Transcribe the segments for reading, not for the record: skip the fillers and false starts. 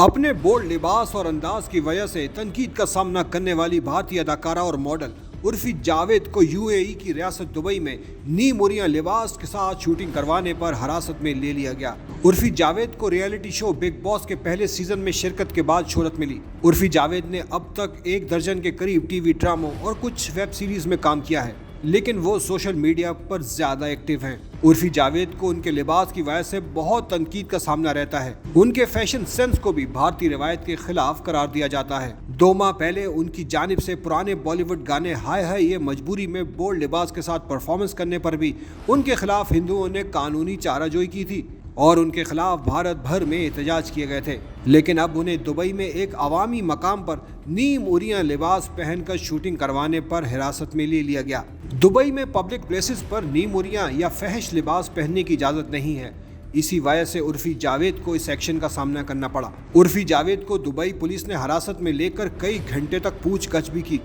अपने बोल्ड लिबास और अंदाज की वजह से तनकीद का सामना करने वाली भारतीय अदाकारा और मॉडल उर्फी जावेद को यूएई की रियासत दुबई में नीमुरिया लिबास के साथ शूटिंग करवाने पर हिरासत में ले लिया गया। उर्फी जावेद को रियलिटी शो बिग बॉस के पहले सीजन में शिरकत के बाद शोहरत मिली। उर्फी जावेद ने अब तक 1 दर्जन के करीब टीवी ड्रामों और कुछ वेब सीरीज में काम किया है, लेकिन वो सोशल मीडिया पर ज्यादा एक्टिव हैं। उर्फी जावेद को उनके लिबास की वजह से बहुत तनकीद का सामना रहता है। उनके फैशन सेंस को भी भारतीय रिवायत के खिलाफ करार दिया जाता है। 2 माह पहले उनकी जानिब से पुराने बॉलीवुड गाने हाय हाय ये मजबूरी में बोल्ड लिबास के साथ परफॉर्मेंस करने पर भी उनके खिलाफ हिंदुओं ने कानूनी चाराजोई की थी और उनके खिलाफ भारत भर में एहतजाज किए गए थे। लेकिन अब उन्हें दुबई में एक अवामी मकाम पर नीमुरिया लिबास पहनकर शूटिंग करवाने पर हिरासत में ले लिया गया। दुबई में पब्लिक प्लेसेस पर नीमुरिया या फहश लिबास पहनने की इजाज़त नहीं है। इसी वजह से उर्फी जावेद को इस एक्शन का सामना करना पड़ा। उर्फी जावेद को दुबई पुलिस ने हिरासत में लेकर कई घंटे तक पूछताछ भी की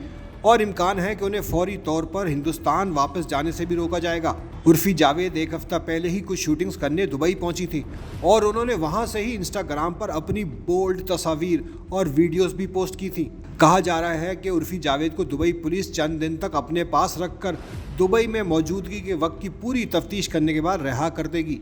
और इम्कान है कि उन्हें फौरी तौर पर हिंदुस्तान वापस जाने से भी रोका जाएगा। उर्फी जावेद 1 हफ्ता पहले ही कुछ शूटिंग्स करने दुबई पहुंची थी और उन्होंने वहां से ही इंस्टाग्राम पर अपनी बोल्ड तस्वीर और वीडियोस भी पोस्ट की थी। कहा जा रहा है कि उर्फी जावेद को दुबई पुलिस चंद दिन तक अपने पास रखकर दुबई में मौजूदगी के वक्त की पूरी तफ्तीश करने के बाद रिहा कर देगी।